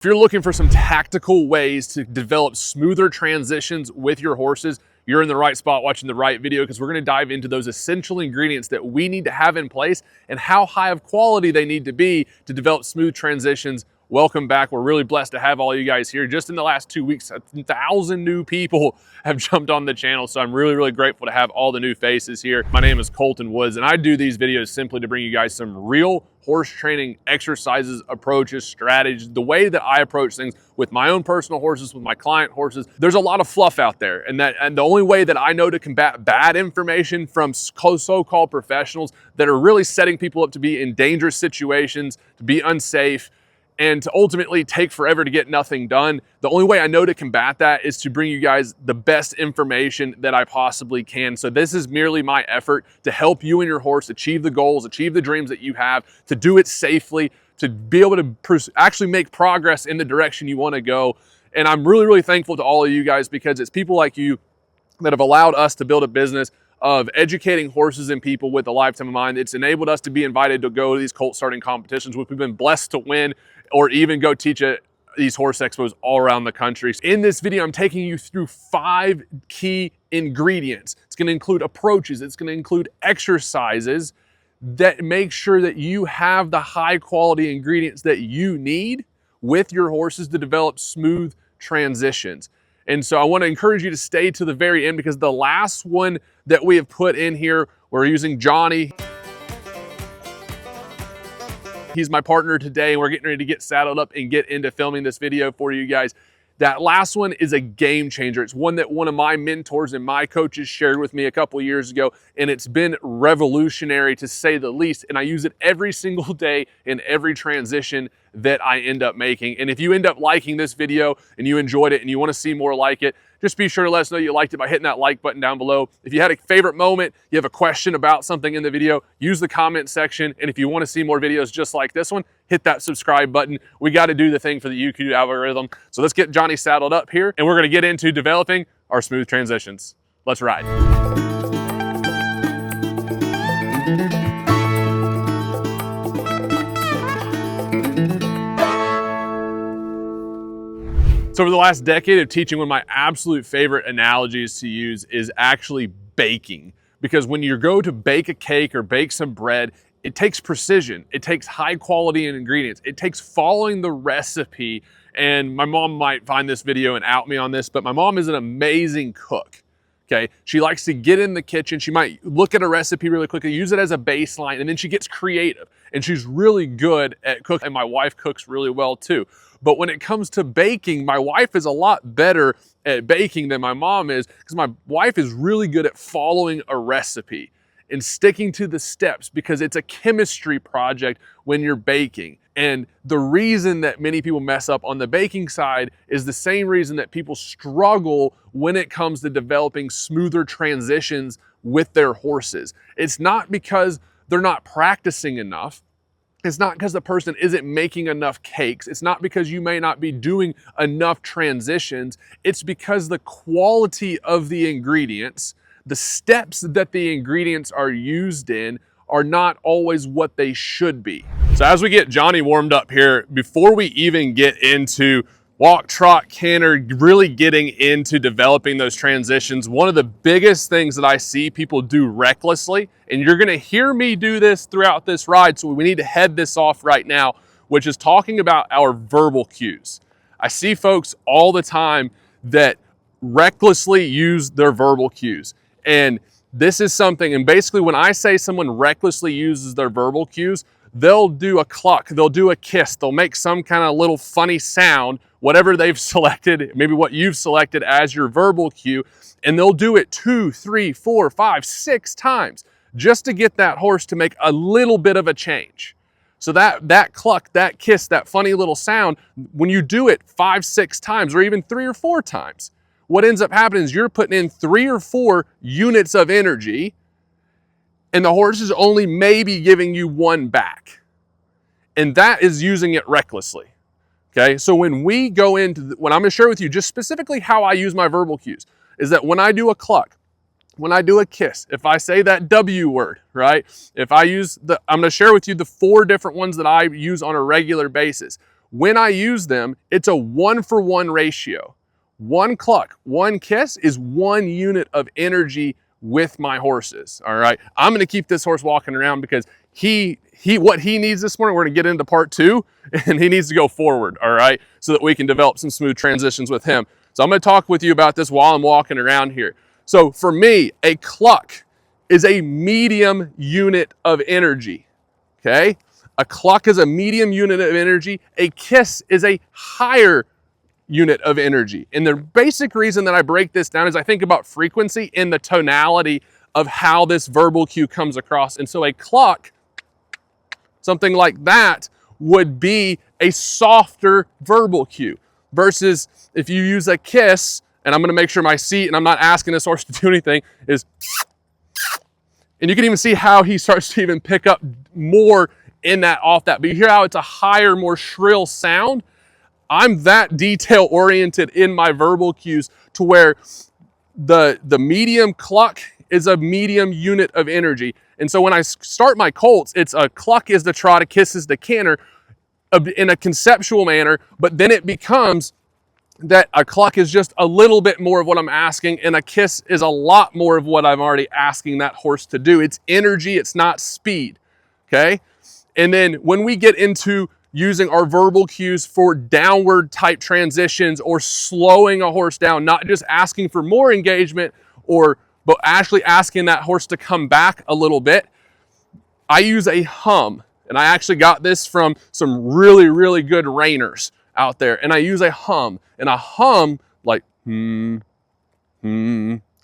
If you're looking for some tactical ways to develop smoother transitions with your horses, you're in the right spot watching the right video, because we're going to dive into those essential ingredients that we need to have in place and how high of quality they need to be to develop smooth transitions. Welcome back. We're really blessed to have all you guys here. Just in the last 2 weeks, 1,000 new people have jumped on the channel. So I'm really grateful to have all the new faces here. My name is Colton Woods, and I do these videos simply to bring you guys some real horse training exercises, approaches, strategies, the way that I approach things with my own personal horses, with my client horses. There's a lot of fluff out there, and the only way that I know to combat bad information from so-called professionals that are really setting people up to be in dangerous situations, to be unsafe, and to ultimately take forever to get nothing done. The only way I know to combat that is to bring you guys the best information that I possibly can. So this is merely my effort to help you and your horse achieve the goals, achieve the dreams that you have, to do it safely, to be able to actually make progress in the direction you want to go. And I'm really thankful to all of you guys, because it's people like you that have allowed us to build a business of educating horses and people with a lifetime in mind. It's enabled us to be invited to go to these colt starting competitions, which we've been blessed to win, or even go teach at these horse expos all around the country. In this video, I'm taking you through 5 key ingredients. It's going to include approaches. It's going to include exercises that make sure that you have the high quality ingredients that you need with your horses to develop smooth transitions. And so I want to encourage you to stay to the very end, because the last one that we have put in here, we're using Johnny. He's my partner today, and we're getting ready to get saddled up and get into filming this video for you guys. That last one is a game changer. It's one that one of my mentors and my coaches shared with me a couple years ago, and it's been revolutionary to say the least. And I use it every single day in every transition that I end up making. And if you end up liking this video and you enjoyed it and you want to see more like it, just be sure to let us know you liked it by hitting that like button down below. If you had a favorite moment, you have a question about something in the video, use the comment section. And if you want to see more videos just like this one, hit that subscribe button. We got to do the thing for the YouTube algorithm. So let's get Johnny saddled up here, and we're going to get into developing our smooth transitions. Let's ride. So over the last decade of teaching, one of my absolute favorite analogies to use is actually baking. Because when you go to bake a cake or bake some bread, it takes precision. It takes high quality ingredients. It takes following the recipe. And my mom might find this video and out me on this, but my mom is an amazing cook. Okay, she likes to get in the kitchen. She might look at a recipe really quickly, use it as a baseline, and then she gets creative. And she's really good at cooking, and my wife cooks really well too. But when it comes to baking, my wife is a lot better at baking than my mom is, because my wife is really good at following a recipe and sticking to the steps, because it's a chemistry project when you're baking. And the reason that many people mess up on the baking side is the same reason that people struggle when it comes to developing smoother transitions with their horses. It's not because they're not practicing enough. It's not because the person isn't making enough cakes. It's not because you may not be doing enough transitions. It's because the quality of the ingredients, the steps that the ingredients are used in, are not always what they should be. So as we get Johnny warmed up here, before we even get into walk, trot, canter, really getting into developing those transitions, one of the biggest things that I see people do recklessly, and you're gonna hear me do this throughout this ride, so we need to head this off right now, which is talking about our verbal cues. I see folks all the time that recklessly use their verbal cues. And this is something, and basically when I say someone recklessly uses their verbal cues, they'll do a cluck, they'll do a kiss, they'll make some kind of little funny sound, whatever they've selected, maybe what you've selected as your verbal cue, and they'll do it 2, 3, 4, 5, 6 times just to get that horse to make a little bit of a change. So that cluck, that kiss, that funny little sound, when you do it 5, 6 times, or even 3 or 4 times, what ends up happening is you're putting in 3 or 4 units of energy, and the horse is only maybe giving you 1 back. And that is using it recklessly. Okay, so when we go into, what I'm gonna share with you, just specifically how I use my verbal cues, is that when I do a cluck, when I do a kiss, if I say that W word, right? If I use I'm gonna share with you the 4 different ones that I use on a regular basis. when I use them, it's a 1-for-1 ratio. 1 cluck, 1 kiss is 1 unit of energy with my horses, all right? I'm gonna keep this horse walking around because what he needs this morning, we're gonna get into part 2, and he needs to go forward, all right? So that we can develop some smooth transitions with him. So I'm gonna talk with you about this while I'm walking around here. So for me, a cluck is a medium unit of energy, okay? A cluck is a medium unit of energy. A kiss is a higher unit of energy. And the basic reason that I break this down is I think about frequency and the tonality of how this verbal cue comes across. And so a cluck, something like that, would be a softer verbal cue versus if you use a kiss, and I'm gonna make sure my seat, and I'm not asking this horse to do anything, is, and you can even see how he starts to even pick up more in that, off that. But you hear how it's a higher, more shrill sound. I'm that detail oriented in my verbal cues to where the medium cluck is a medium unit of energy. And so when I start my colts, it's a cluck is the trot, a kiss is the canter in a conceptual manner, but then it becomes that a cluck is just a little bit more of what I'm asking, and a kiss is a lot more of what I'm already asking that horse to do. It's energy, it's not speed, okay? And then when we get into using our verbal cues for downward type transitions or slowing a horse down, not just asking for more engagement but actually asking that horse to come back a little bit, I use a hum. And I actually got this from some really, really good reiners out there. And I use a hum. And a hum, like,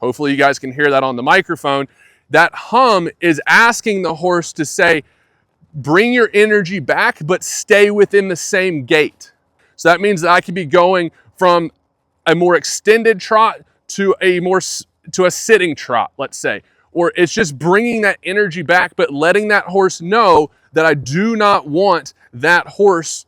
hopefully you guys can hear that on the microphone. That hum is asking the horse to say, bring your energy back, but stay within the same gait. So that means that I could be going from a more extended trot to a sitting trot, let's say. Or it's just bringing that energy back, but letting that horse know that I do not want that horse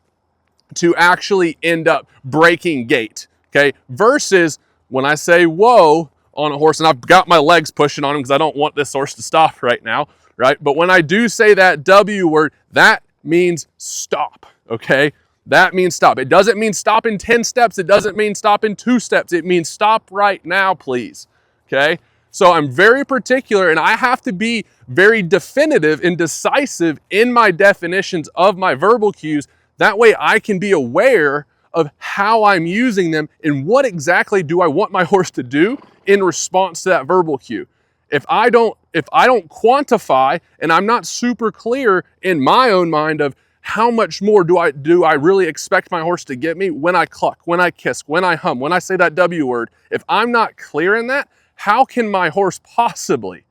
to actually end up breaking gait, okay? Versus when I say whoa on a horse, and I've got my legs pushing on him because I don't want this horse to stop right now, right? But when I do say that W word, that means stop, okay? That means stop. It doesn't mean stop in 10 steps. It doesn't mean stop in 2 steps. It means stop right now, please, okay? So I'm very particular, and I have to be very definitive and decisive in my definitions of my verbal cues. That way I can be aware of how I'm using them and what exactly do I want my horse to do in response to that verbal cue. If I don't quantify, and I'm not super clear in my own mind of how much more do I really expect my horse to give me when I cluck, when I kiss, when I hum, when I say that W word, if I'm not clear in that, how can my horse possibly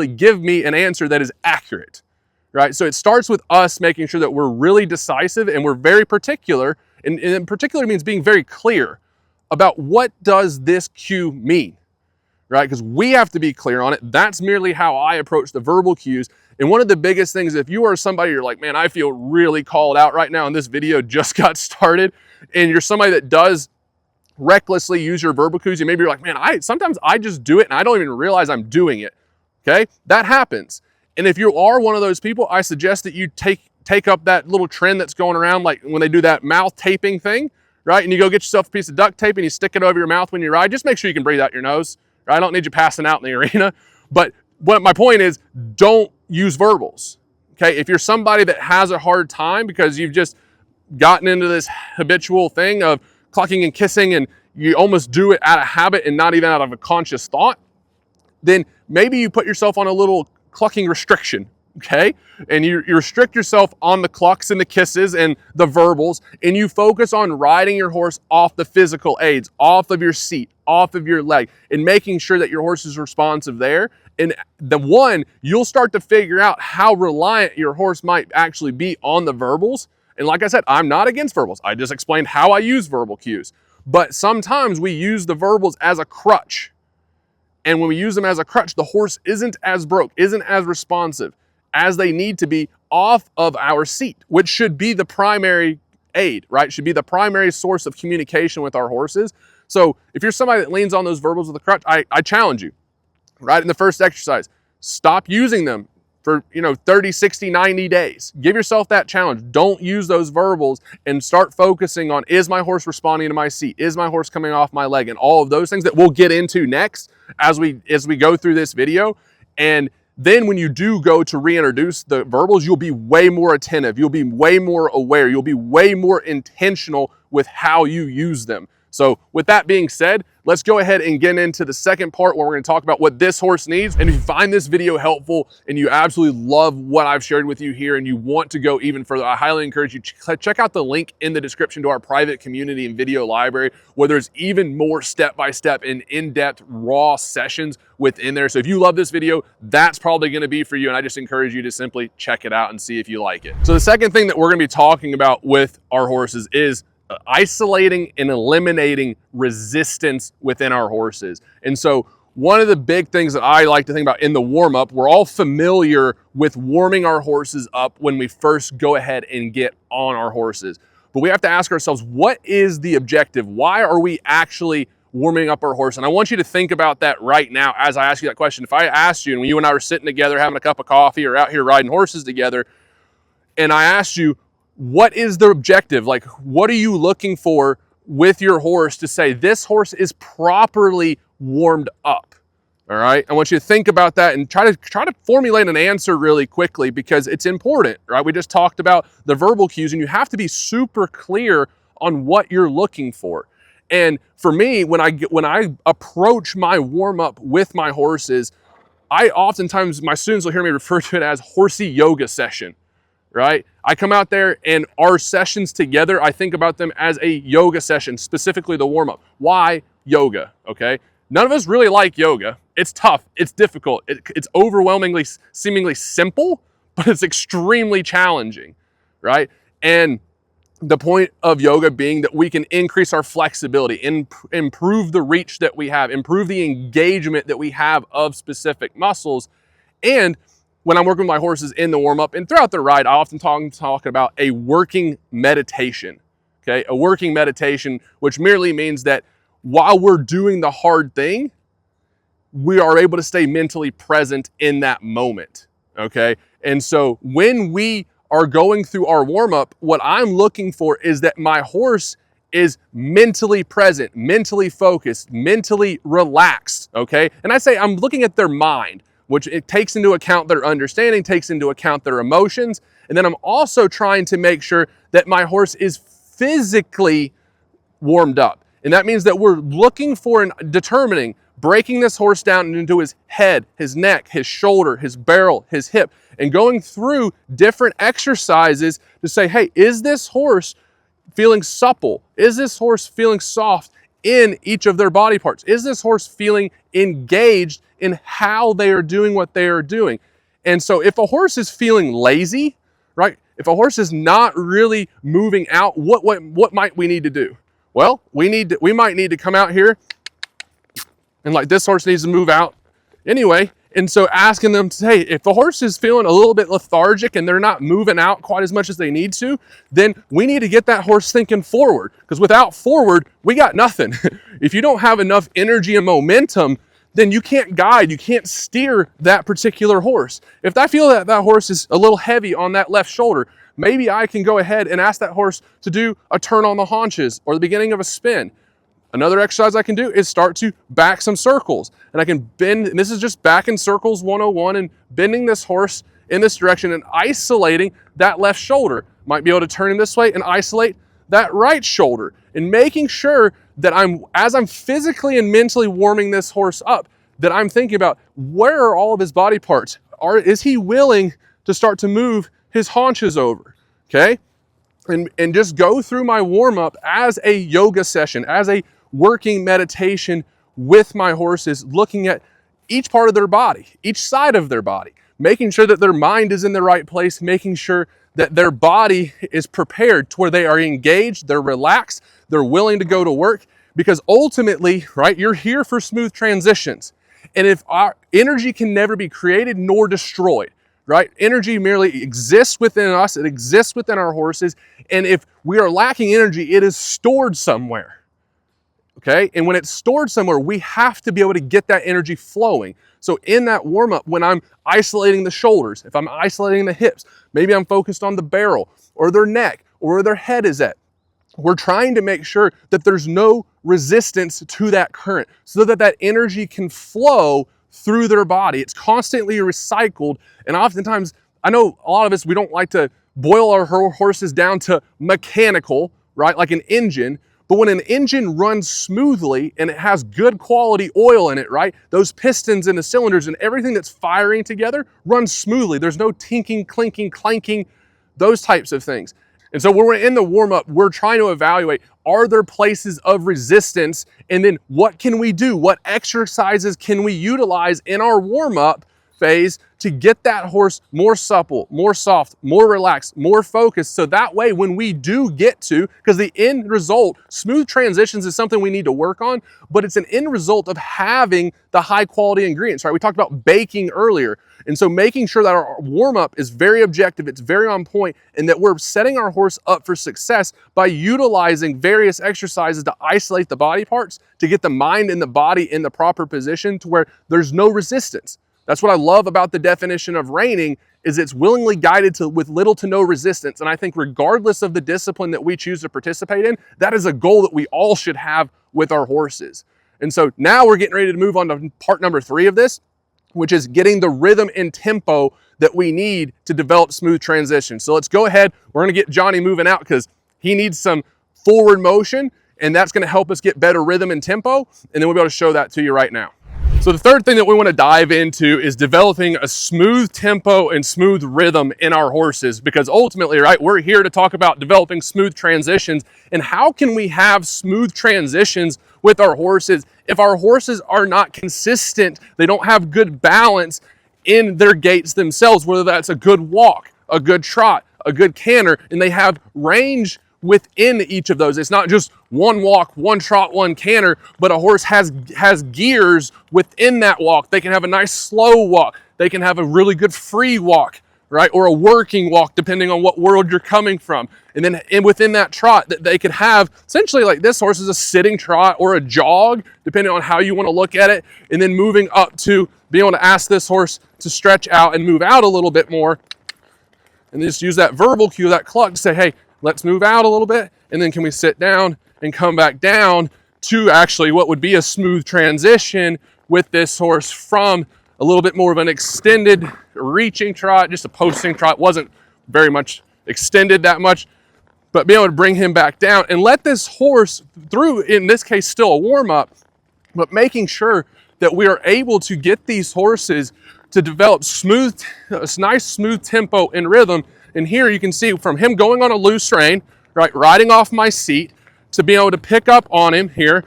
give me an answer that is accurate, right? So it starts with us making sure that we're really decisive and we're very particular, and in particular means being very clear about what does this cue mean, right? Because we have to be clear on it. That's merely how I approach the verbal cues. And one of the biggest things, if you are somebody, you're like, man, I feel really called out right now and this video just got started, and you're somebody that does recklessly use your verbal cues, and maybe you're like, man, sometimes I just do it and I don't even realize I'm doing it, okay? That happens. And if you are one of those people, I suggest that you take up that little trend that's going around, like when they do that mouth taping thing, right? And you go get yourself a piece of duct tape and you stick it over your mouth when you ride. Just make sure you can breathe out your nose, right? I don't need you passing out in the arena. But what my point is, don't use verbals, okay? If you're somebody that has a hard time because you've just gotten into this habitual thing of clucking and kissing and you almost do it out of habit and not even out of a conscious thought, then maybe you put yourself on a little clucking restriction, okay? And you restrict yourself on the clucks and the kisses and the verbals, and you focus on riding your horse off the physical aids, off of your seat, off of your leg, and making sure that your horse is responsive there. And you'll start to figure out how reliant your horse might actually be on the verbals. And like I said, I'm not against verbals. I just explained how I use verbal cues. But sometimes we use the verbals as a crutch. And when we use them as a crutch, the horse isn't as responsive as they need to be off of our seat, which should be the primary aid, right? Should be the primary source of communication with our horses. So if you're somebody that leans on those verbals with a crutch, I challenge you, right in the first exercise, stop using them for 30, 60, 90 days. Give yourself that challenge. Don't use those verbals and start focusing on, is my horse responding to my seat? Is my horse coming off my leg? And all of those things that we'll get into next as we go through this video. And then when you do go to reintroduce the verbals, you'll be way more attentive. You'll be way more aware. You'll be way more intentional with how you use them. So with that being said, let's go ahead and get into the second part where we're going to talk about what this horse needs. And if you find this video helpful and you absolutely love what I've shared with you here and you want to go even further, I highly encourage you to check out the link in the description to our private community and video library, where there's even more step-by-step and in-depth raw sessions within there. So if you love this video, that's probably going to be for you. And I just encourage you to simply check it out and see if you like it. So the second thing that we're going to be talking about with our horses is isolating and eliminating resistance within our horses. And so one of the big things that I like to think about in the warm-up, we're all familiar with warming our horses up when we first go ahead and get on our horses. But we have to ask ourselves, what is the objective? Why are we actually warming up our horse? And I want you to think about that right now as I ask you that question. If I asked you, and you and I were sitting together having a cup of coffee or out here riding horses together, and I asked you, what is the objective? Like, what are you looking for with your horse to say this horse is properly warmed up? All right. I want you to think about that and try to formulate an answer really quickly, because it's important, right? We just talked about the verbal cues, and you have to be super clear on what you're looking for. And for me, when I approach my warm up with my horses, I oftentimes, my students will hear me refer to it as horsey yoga session. Right? I come out there and our sessions together, I think about them as a yoga session, specifically the warm-up. Why yoga? Okay. None of us really like yoga. It's tough. It's difficult. It's overwhelmingly, seemingly simple, but it's extremely challenging. Right? And the point of yoga being that we can increase our flexibility, improve the reach that we have, improve the engagement that we have of specific muscles. And when I'm working with my horses in the warm-up and throughout the ride, I often talk about a working meditation, okay? A working meditation, which merely means that while we're doing the hard thing, we are able to stay mentally present in that moment, okay? And so when we are going through our warm-up, what I'm looking for is that my horse is mentally present, mentally focused, mentally relaxed, okay? And I say I'm looking at their mind, which it takes into account their understanding, takes into account their emotions. And then I'm also trying to make sure that my horse is physically warmed up. And that means that we're looking for and determining, breaking this horse down into his head, his neck, his shoulder, his barrel, his hip, and going through different exercises to say, hey, is this horse feeling supple? Is this horse feeling soft in each of their body parts? Is this horse feeling engaged in how they are doing what they are doing? And so if a horse is feeling lazy, right? If a horse is not really moving out, what might we need to do? Well, we might need to come out here and like this horse needs to move out anyway. And so asking them to, hey, if the horse is feeling a little bit lethargic and they're not moving out quite as much as they need to, then we need to get that horse thinking forward, because without forward, we got nothing. If you don't have enough energy and momentum, then you can't guide, you can't steer that particular horse. If I feel that that horse is a little heavy on that left shoulder, maybe I can go ahead and ask that horse to do a turn on the haunches or the beginning of a spin. Another exercise I can do is start to back some circles. And I can bend, and this is just back in circles 101 and bending this horse in this direction and isolating that left shoulder. Might be able to turn him this way and isolate that right shoulder, and making sure that as I'm physically and mentally warming this horse up, that I'm thinking about where are all of his body parts? Is he willing to start to move his haunches over? Okay? And just go through my warm-up as a yoga session, as a working meditation with my horses, looking at each part of their body, each side of their body, making sure that their mind is in the right place, making sure that their body is prepared to where they are engaged, they're relaxed, they're willing to go to work, because ultimately, right, you're here for smooth transitions. And if our energy can never be created nor destroyed, right? Energy merely exists within us, it exists within our horses, and if we are lacking energy, it is stored somewhere. okay? And when it's stored somewhere, we have to be able to get that energy flowing. So in that warm-up, when I'm isolating the shoulders, if I'm isolating the hips, maybe I'm focused on the barrel or their neck or where their head is at, we're trying to make sure that there's no resistance to that current so that that energy can flow through their body. It's constantly recycled. And oftentimes, I know a lot of us, we don't like to boil our horses down to mechanical, right? Like an engine. But when an engine runs smoothly and it has good quality oil in it, right? Those pistons and the cylinders and everything that's firing together runs smoothly. There's no tinking, clinking, clanking, those types of things. And so when we're in the warm-up, we're trying to evaluate, are there places of resistance? And then what can we do? What exercises can we utilize in our warm-up phase to get that horse more supple, more soft, more relaxed, more focused? So that way, when we do get to, because the end result, smooth transitions is something we need to work on, but it's an end result of having the high quality ingredients, right? We talked about baking earlier. And so making sure that our warm-up is very objective, it's very on point, and that we're setting our horse up for success by utilizing various exercises to isolate the body parts, to get the mind and the body in the proper position to where there's no resistance. That's what I love about the definition of reining, is it's willingly guided with little to no resistance. And I think regardless of the discipline that we choose to participate in, that is a goal that we all should have with our horses. And so now we're getting ready to move on to part number 3 of this, which is getting the rhythm and tempo that we need to develop smooth transition. So let's go ahead. We're gonna get Johnny moving out because he needs some forward motion, and that's gonna help us get better rhythm and tempo. And then we'll be able to show that to you right now. So the third thing that we want to dive into is developing a smooth tempo and smooth rhythm in our horses, because ultimately, right, we're here to talk about developing smooth transitions. And how can we have smooth transitions with our horses if our horses are not consistent? They don't have good balance in their gaits themselves, whether that's a good walk, a good trot, a good canter, and they have range within each of those. It's not just one walk, one trot, one canter, but a horse has gears within that walk. They can have a nice slow walk. They can have a really good free walk, right? Or a working walk, depending on what world you're coming from. And then within that trot, that they could have, essentially like this horse is a sitting trot or a jog, depending on how you want to look at it. And then moving up to being able to ask this horse to stretch out and move out a little bit more. And just use that verbal cue, that cluck, to say, hey, let's move out a little bit, and then can we sit down and come back down to actually what would be a smooth transition with this horse from a little bit more of an extended reaching trot, just a posting trot, wasn't very much extended that much, but be able to bring him back down and let this horse through, in this case, still a warm-up, but making sure that we are able to get these horses to develop a nice smooth tempo and rhythm. And here you can see from him going on a loose rein, right, riding off my seat, to be able to pick up on him here,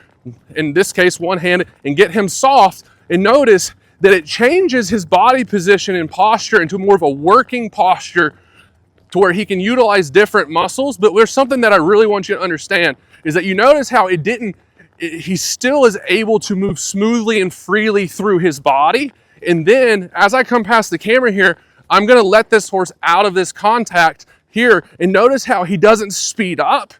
in this case one-handed, and get him soft. And notice that it changes his body position and posture into more of a working posture to where he can utilize different muscles. But there's something that I really want you to understand, is that you notice how he still is able to move smoothly and freely through his body. And then as I come past the camera here, I'm gonna let this horse out of this contact here, and notice how he doesn't speed up.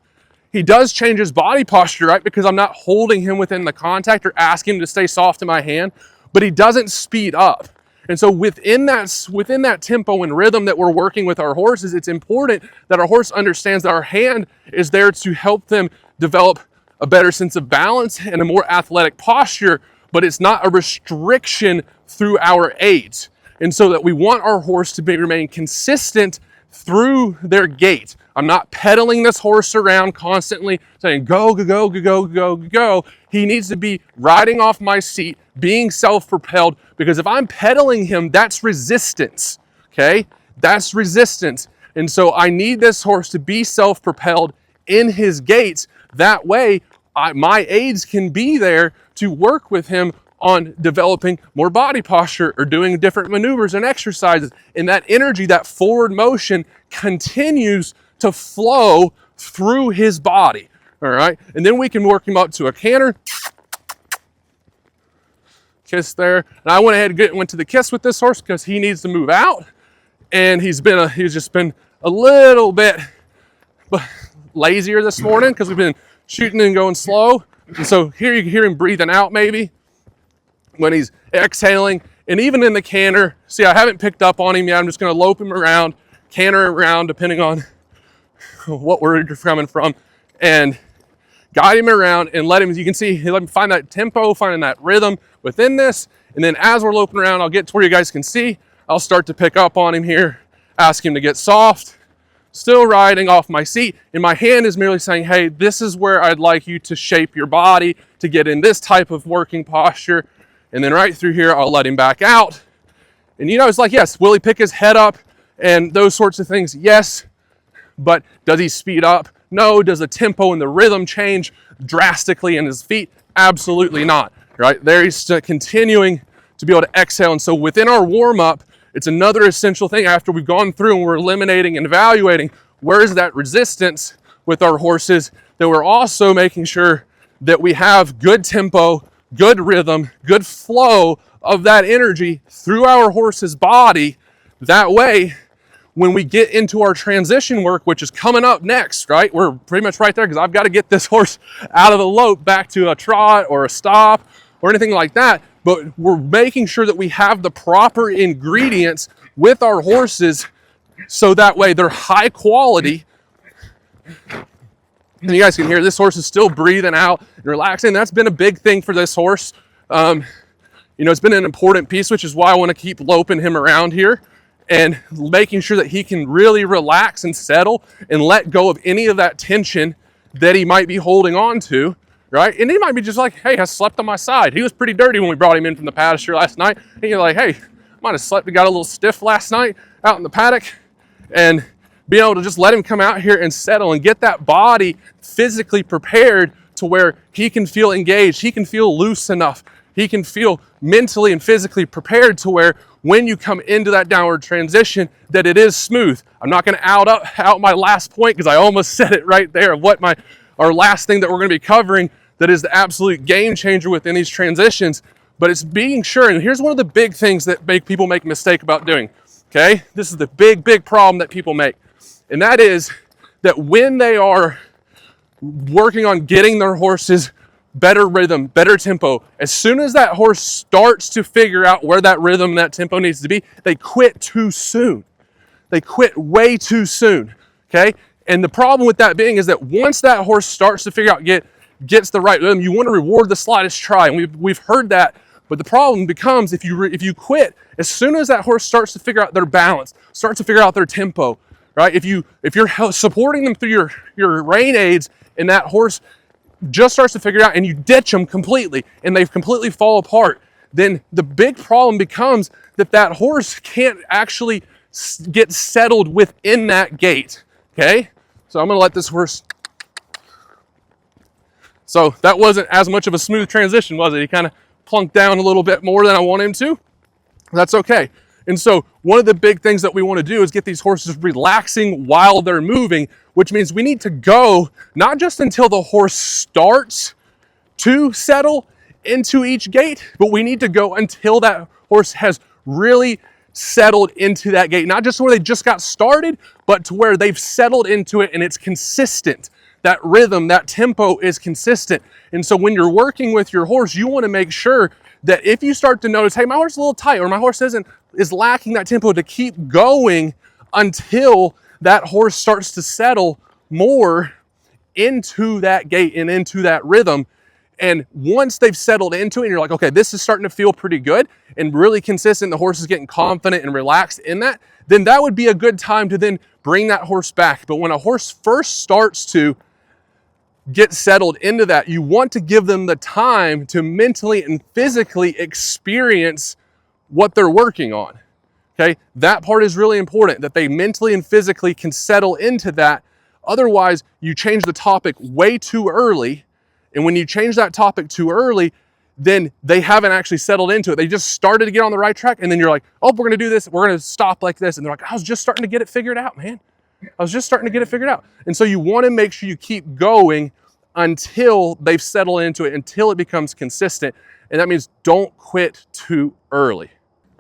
He does change his body posture, right? Because I'm not holding him within the contact or asking him to stay soft in my hand, but he doesn't speed up. And so within that tempo and rhythm that we're working with our horses, it's important that our horse understands that our hand is there to help them develop a better sense of balance and a more athletic posture, but it's not a restriction through our aids. And so that we want our horse to remain consistent through their gait. I'm not pedaling this horse around constantly saying, go, go, go, go, go, go, go. He needs to be riding off my seat, being self-propelled, because if I'm pedaling him, that's resistance, okay? That's resistance. And so I need this horse to be self-propelled in his gaits. That way, my aids can be there to work with him on developing more body posture or doing different maneuvers and exercises. And that energy, that forward motion continues to flow through his body, all right? And then we can work him up to a canter. Kiss there. And I went ahead and went to the kiss with this horse because he needs to move out. And he's just been a little bit lazier this morning because we've been shooting and going slow. And so here you can hear him breathing out maybe when he's exhaling. And even in the canter, see, I haven't picked up on him yet. I'm just going to lope him around, canter around, depending on what word you're coming from, and guide him around and let him, you can see, let him find that tempo, finding that rhythm within this. And then as we're loping around, I'll get to where you guys can see. I'll start to pick up on him here, ask him to get soft, still riding off my seat. And my hand is merely saying, hey, this is where I'd like you to shape your body to get in this type of working posture. And then right through here, I'll let him back out. And you know, it's like, yes, will he pick his head up and those sorts of things? Yes. But does he speed up? No. Does the tempo and the rhythm change drastically in his feet? Absolutely not. Right there, he's continuing to be able to exhale. And so within our warm-up, it's another essential thing after we've gone through and we're eliminating and evaluating where is that resistance with our horses, that we're also making sure that we have good tempo, good rhythm, good flow of that energy through our horse's body. That way, when we get into our transition work, which is coming up next, right? We're pretty much right there because I've got to get this horse out of the lope back to a trot or a stop or anything like that. But we're making sure that we have the proper ingredients with our horses so that way they're high quality. And you guys can hear this horse is still breathing out and relaxing. That's been a big thing for this horse. You know, it's been an important piece, which is why I want to keep loping him around here and making sure that he can really relax and settle and let go of any of that tension that he might be holding on to, right? And he might be just like, hey, I slept on my side. He was pretty dirty when we brought him in from the pasture last night. And you're like, hey, might have slept, got a little stiff last night out in the paddock. And being able to just let him come out here and settle and get that body physically prepared to where he can feel engaged, he can feel loose enough, he can feel mentally and physically prepared to where when you come into that downward transition, that it is smooth. I'm not going to out my last point because I almost said it right there of what our last thing that we're going to be covering that is the absolute game changer within these transitions. But it's being sure, and here's one of the big things that people make a mistake about doing, okay? This is the big problem that people make. And that is that when they are working on getting their horses better rhythm, better tempo, as soon as that horse starts to figure out where that rhythm and that tempo needs to be, they quit too soon. They quit way too soon, okay? And the problem with that being is that once that horse starts to figure out, gets the right rhythm, you want to reward the slightest try. And we've heard that, but the problem becomes if you quit, as soon as that horse starts to figure out their balance, starts to figure out their tempo, right? If you're supporting them through your rein aids and that horse just starts to figure it out and you ditch them completely and they completely fall apart, then the big problem becomes that horse can't actually get settled within that gait, okay? So I'm going to let this horse. So that wasn't as much of a smooth transition, was it? He kind of plunked down a little bit more than I want him to. That's okay. And so one of the big things that we want to do is get these horses relaxing while they're moving, which means we need to go not just until the horse starts to settle into each gait, but we need to go until that horse has really settled into that gait. Not just where they just got started, but to where they've settled into it and it's consistent. That rhythm, that tempo is consistent. And so when you're working with your horse, you want to make sure that if you start to notice, hey, my horse is a little tight or my horse is lacking that tempo, to keep going until that horse starts to settle more into that gait and into that rhythm. And once they've settled into it and you're like, okay, this is starting to feel pretty good and really consistent, the horse is getting confident and relaxed in that, then that would be a good time to then bring that horse back. But when a horse first starts to get settled into that, you want to give them the time to mentally and physically experience what they're working on, okay? That part is really important, that they mentally and physically can settle into that. Otherwise, you change the topic way too early, and when you change that topic too early, then they haven't actually settled into it. They just started to get on the right track, and then you're like, oh, we're gonna do this, we're gonna stop like this, and they're like, I was just starting to get it figured out, man. I was just starting to get it figured out. And so you wanna make sure you keep going until they've settled into it, until it becomes consistent, and that means don't quit too early.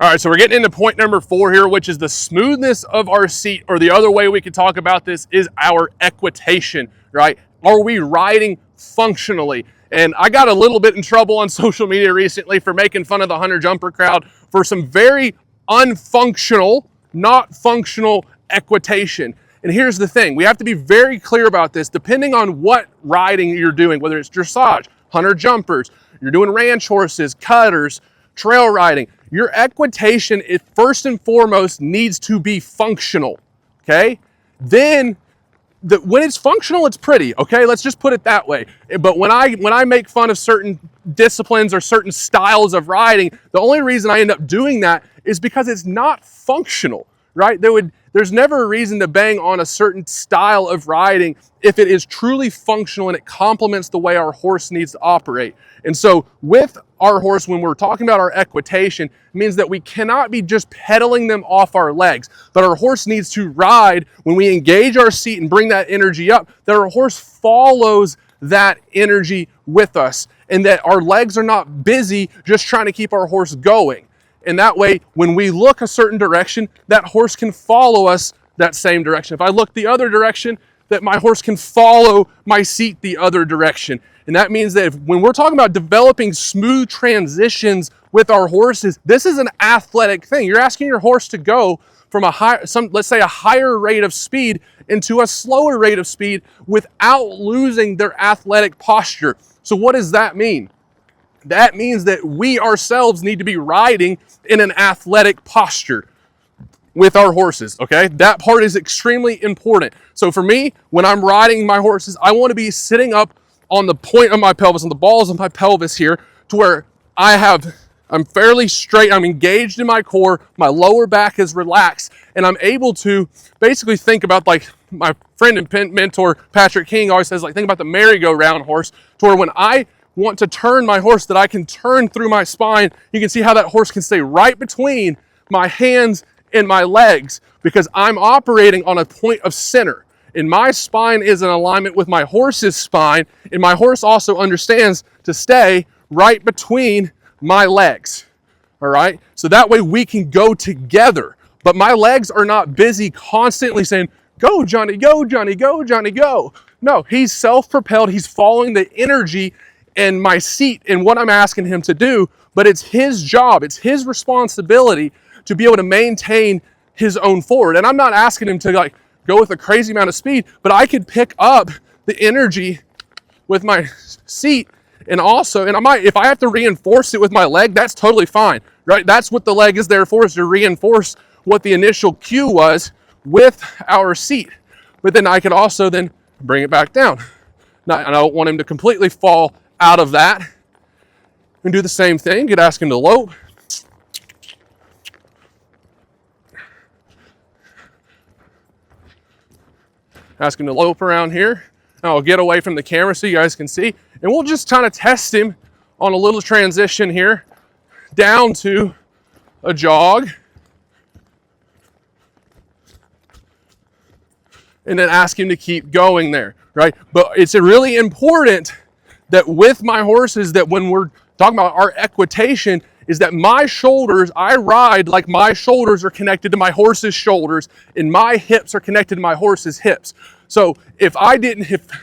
All right, so we're getting into point number 4 here, which is the smoothness of our seat, or the other way we could talk about this is our equitation, right? Are we riding functionally? And I got a little bit in trouble on social media recently for making fun of the hunter jumper crowd for some very unfunctional, not functional equitation. And here's the thing, we have to be very clear about this. Depending on what riding you're doing, whether it's dressage, hunter jumpers, you're doing ranch horses, cutters, trail riding, your equitation, it first and foremost needs to be functional, okay? Then when it's functional, it's pretty, okay? Let's just put it that way. But when I make fun of certain disciplines or certain styles of riding, the only reason I end up doing that is because it's not functional, right? There's never a reason to bang on a certain style of riding if it is truly functional and it complements the way our horse needs to operate. And so with our horse, when we're talking about our equitation, it means that we cannot be just pedaling them off our legs, but our horse needs to ride when we engage our seat and bring that energy up, that our horse follows that energy with us, and that our legs are not busy just trying to keep our horse going. And that way, when we look a certain direction, that horse can follow us that same direction. If I look the other direction, that my horse can follow my seat the other direction. And that means that when we're talking about developing smooth transitions with our horses, this is an athletic thing. You're asking your horse to go from let's say a higher rate of speed into a slower rate of speed without losing their athletic posture. So what does that mean? That means that we ourselves need to be riding in an athletic posture with our horses, okay? That part is extremely important. So for me, when I'm riding my horses, I want to be sitting up on the point of my pelvis, on the balls of my pelvis here, to where I'm fairly straight, I'm engaged in my core, my lower back is relaxed, and I'm able to basically think about, like my friend and mentor Patrick King always says, like, think about the merry-go-round horse, to where when I want to turn my horse, that I can turn through my spine. You can see how that horse can stay right between my hands and my legs, because I'm operating on a point of center. And my spine is in alignment with my horse's spine, and my horse also understands to stay right between my legs, all right? So that way we can go together. But my legs are not busy constantly saying, go, Johnny, go, Johnny, go, Johnny, go. No, he's self-propelled. He's following the energy and my seat and what I'm asking him to do, but it's his job, it's his responsibility to be able to maintain his own forward. And I'm not asking him to like go with a crazy amount of speed, but I could pick up the energy with my seat, and also, and if I have to reinforce it with my leg, that's totally fine, right? That's what the leg is there for, is to reinforce what the initial cue was with our seat. But then I could also then bring it back down. And I don't want him to completely fall out of that. And do the same thing, could ask him to lope. Ask him to lope around here. I'll get away from the camera so you guys can see. And we'll just kind of test him on a little transition here down to a jog. And then ask him to keep going there, right? But it's really important that with my horses, that when we're talking about our equitation, is that my shoulders, I ride like my shoulders are connected to my horse's shoulders, and my hips are connected to my horse's hips. So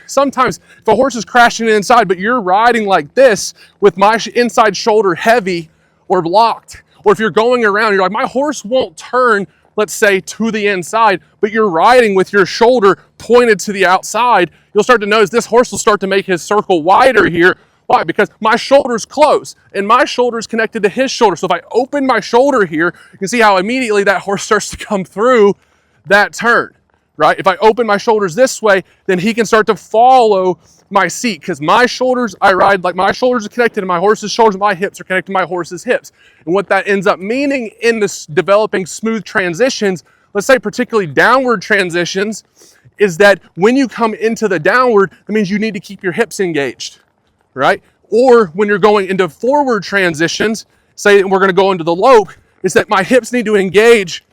sometimes if a horse is crashing inside, but you're riding like this with my inside shoulder heavy or blocked, or if you're going around, you're like, my horse won't turn, let's say, to the inside, but you're riding with your shoulder pointed to the outside, you'll start to notice this horse will start to make his circle wider here. Why? Because my shoulder's close, and my shoulder's connected to his shoulder. So if I open my shoulder here, you can see how immediately that horse starts to come through that turn, right? If I open my shoulders this way, then he can start to follow my seat, because my shoulders, I ride like my shoulders are connected to my horse's shoulders, my hips are connected to my horse's hips. And what that ends up meaning in this developing smooth transitions, let's say particularly downward transitions, is that when you come into the downward, that means you need to keep your hips engaged, right? Or when you're going into forward transitions, say we're going to go into the lope, is that my hips need to engage.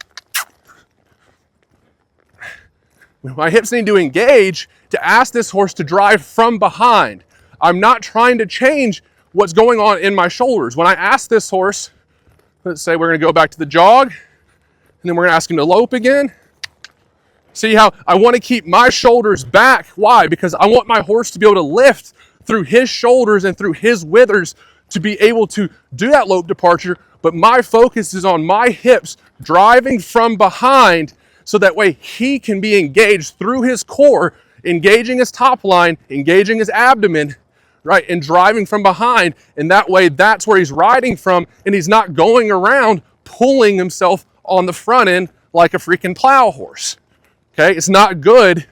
My hips need to engage to ask this horse to drive from behind. I'm not trying to change what's going on in my shoulders. When I ask this horse, let's say we're going to go back to the jog, and then we're going to ask him to lope again. See how I want to keep my shoulders back. Why? Because I want my horse to be able to lift through his shoulders and through his withers to be able to do that lope departure. But my focus is on my hips driving from behind, so that way he can be engaged through his core, engaging his top line, engaging his abdomen, right, and driving from behind. And that way, that's where he's riding from, and he's not going around pulling himself on the front end like a freaking plow horse. Okay, it's not good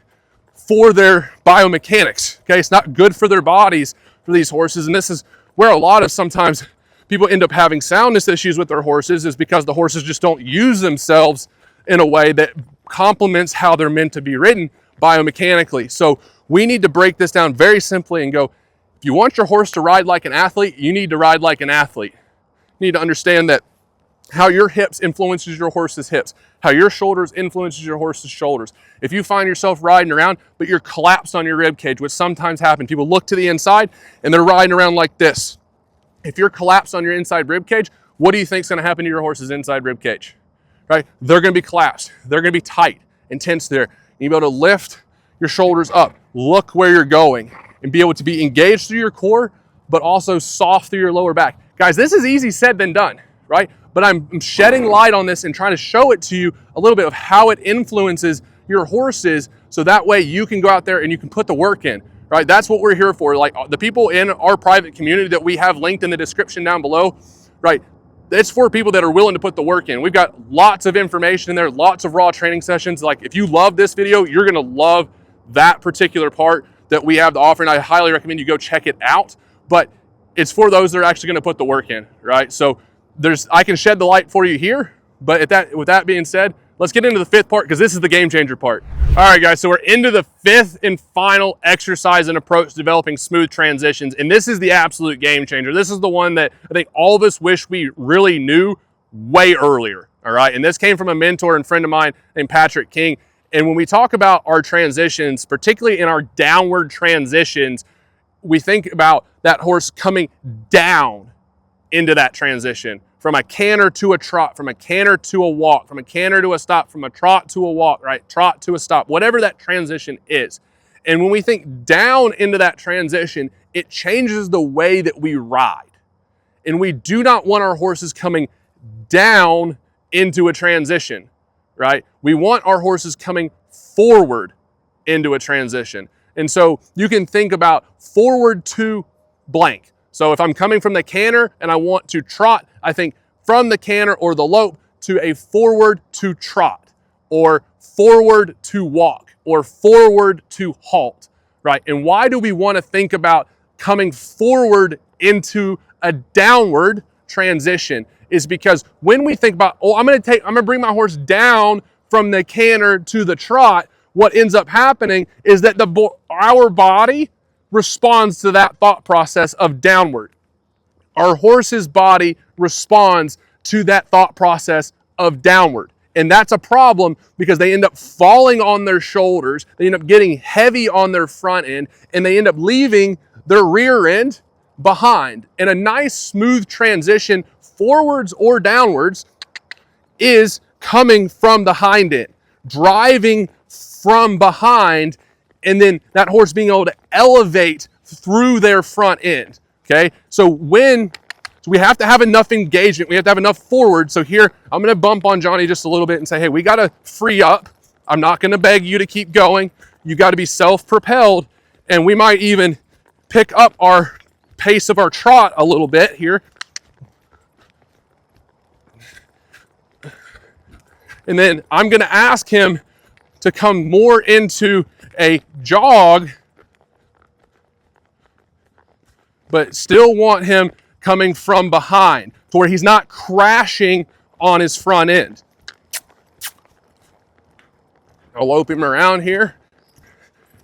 for their biomechanics. Okay, it's not good for their bodies for these horses. And this is where a lot of sometimes people end up having soundness issues with their horses, is because the horses just don't use themselves in a way that complements how they're meant to be ridden biomechanically. So we need to break this down very simply and go, if you want your horse to ride like an athlete, you need to ride like an athlete. You need to understand that how your hips influences your horse's hips, how your shoulders influences your horse's shoulders. If you find yourself riding around, but you're collapsed on your rib cage, which sometimes happens, people look to the inside and they're riding around like this. If you're collapsed on your inside rib cage, what do you think is going to happen to your horse's inside rib cage? Right? They're going to be collapsed. They're going to be tight and tense there. You'll be able to lift your shoulders up, look where you're going, and be able to be engaged through your core, but also soft through your lower back. Guys, this is easy said than done, right? But I'm shedding light on this and trying to show it to you a little bit of how it influences your horses, so that way you can go out there and you can put the work in, right? That's what we're here for. Like the people in our private community that we have linked in the description down below, right? It's for people that are willing to put the work in. We've got lots of information in there, lots of raw training sessions. Like if you love this video, you're gonna love that particular part that we have to offer, and I highly recommend you go check it out. But it's for those that are actually gonna put the work in, right? So I can shed the light for you here, but with that being said, let's get into the fifth part, because this is the game changer part. All right, guys, so we're into the fifth and final exercise and approach to developing smooth transitions, and this is the absolute game changer. This is the one that I think all of us wish we really knew way earlier, all right? And this came from a mentor and friend of mine named Patrick King. And when we talk about our transitions, particularly in our downward transitions, we think about that horse coming down into that transition, from a canter to a trot, from a canter to a walk, from a canter to a stop, from a trot to a walk, right? Trot to a stop, whatever that transition is. And when we think down into that transition, it changes the way that we ride. And we do not want our horses coming down into a transition, right? We want our horses coming forward into a transition. And so you can think about forward to blank. So if I'm coming from the canter and I want to trot, I think from the canter or the lope to a forward to trot, or forward to walk, or forward to halt, right? And why do we want to think about coming forward into a downward transition? Is because when we think about, I'm gonna bring my horse down from the canter to the trot, what ends up happening is that our body responds to that thought process of downward. Our horse's body responds to that thought process of downward. And that's a problem, because they end up falling on their shoulders, they end up getting heavy on their front end, and they end up leaving their rear end behind. And a nice smooth transition forwards or downwards is coming from the hind end, driving from behind, and then that horse being able to elevate through their front end, okay? So we have to have enough engagement, we have to have enough forward. So here, I'm gonna bump on Johnny just a little bit and say, hey, we gotta free up. I'm not gonna beg you to keep going. You gotta be self-propelled, and we might even pick up our pace of our trot a little bit here. And then I'm gonna ask him to come more into a jog, but still want him coming from behind to where he's not crashing on his front end. I'll lope him around here.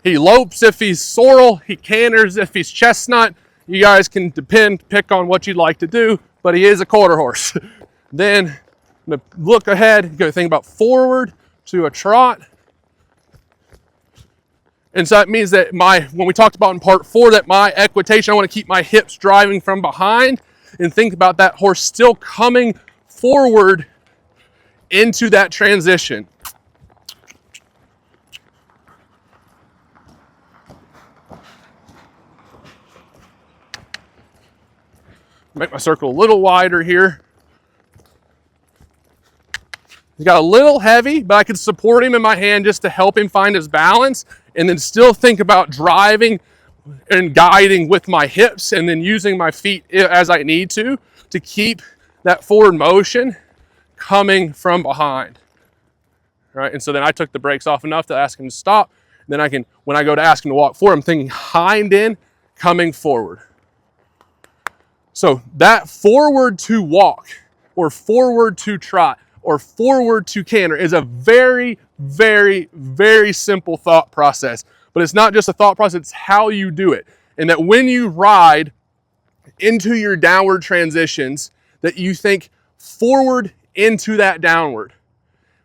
He lopes if he's sorrel, he canters if he's chestnut. You guys can pick on what you'd like to do, but he is a quarter horse. Then I'm gonna look ahead, you gotta think about forward to a trot. And so that means that when we talked about in part 4, that my equitation, I want to keep my hips driving from behind, and think about that horse still coming forward into that transition. Make my circle a little wider here. He's got a little heavy, but I can support him in my hand just to help him find his balance, and then still think about driving and guiding with my hips, and then using my feet as I need to keep that forward motion coming from behind. Right? And so then I took the brakes off enough to ask him to stop. Then I can, when I go to ask him to walk forward, I'm thinking hind end, coming forward. So that forward to walk, or forward to trot, or forward to canter is a very, very, very simple thought process. But it's not just a thought process, it's how you do it. And that when you ride into your downward transitions, that you think forward into that downward.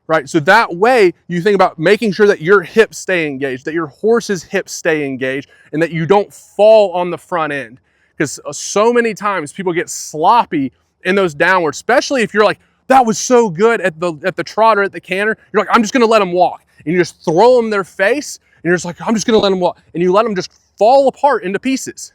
Right? So that way you think about making sure that your hips stay engaged, that your horse's hips stay engaged, and that you don't fall on the front end. Because so many times people get sloppy in those downwards, especially if you're like, that was so good at the trot or at the canter. You're like, I'm just gonna let them walk. And you just throw them their face, and you're just like, I'm just gonna let them walk. And you let them just fall apart into pieces,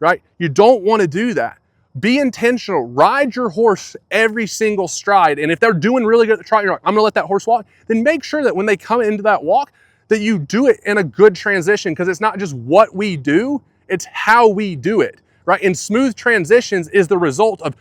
right? You don't wanna do that. Be intentional, ride your horse every single stride. And if they're doing really good at the trot, you're like, I'm gonna let that horse walk, then make sure that when they come into that walk, that you do it in a good transition, because it's not just what we do, it's how we do it, right? And smooth transitions is the result of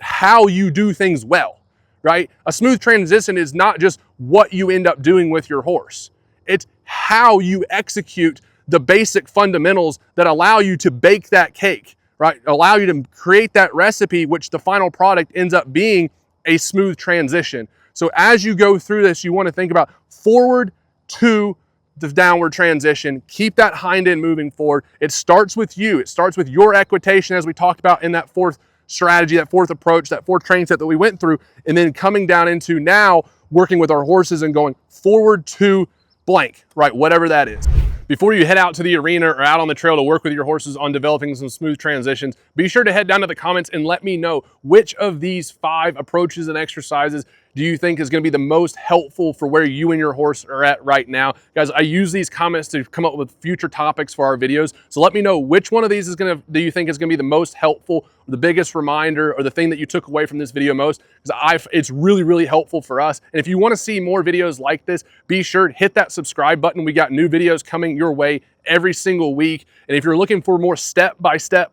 how you do things well, right? A smooth transition is not just what you end up doing with your horse. It's how you execute the basic fundamentals that allow you to bake that cake, right? Allow you to create that recipe, which the final product ends up being a smooth transition. So as you go through this, you want to think about forward to the downward transition. Keep that hind end moving forward. It starts with you. It starts with your equitation, as we talked about in that fourth strategy, that fourth approach, that fourth training set that we went through, and then coming down into now working with our horses and going forward to blank, right? Whatever that is. Before you head out to the arena or out on the trail to work with your horses on developing some smooth transitions, be sure to head down to the comments and let me know which of these 5 approaches and exercises do you think is going to be the most helpful for where you and your horse are at right now. Guys, I use these comments to come up with future topics for our videos. So let me know which one of these do you think is going to be the most helpful, the biggest reminder, or the thing that you took away from this video most, because it's really, really helpful for us. And if you want to see more videos like this, be sure to hit that subscribe button. We got new videos coming your way every single week. And if you're looking for more step by step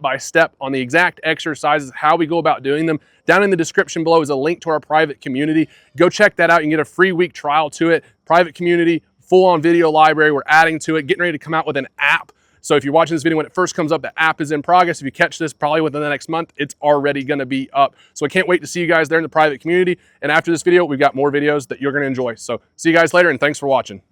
on the exact exercises, how we go about doing them, down in the description below is a link to our private community. Go check that out. You can get a free week trial to it. Private community, full-on video library. We're adding to it, getting ready to come out with an app. So if you're watching this video when it first comes up, the app is in progress. If you catch this probably within the next month, it's already going to be up. So I can't wait to see you guys there in the private community. And after this video, we've got more videos that you're going to enjoy. So see you guys later, and thanks for watching.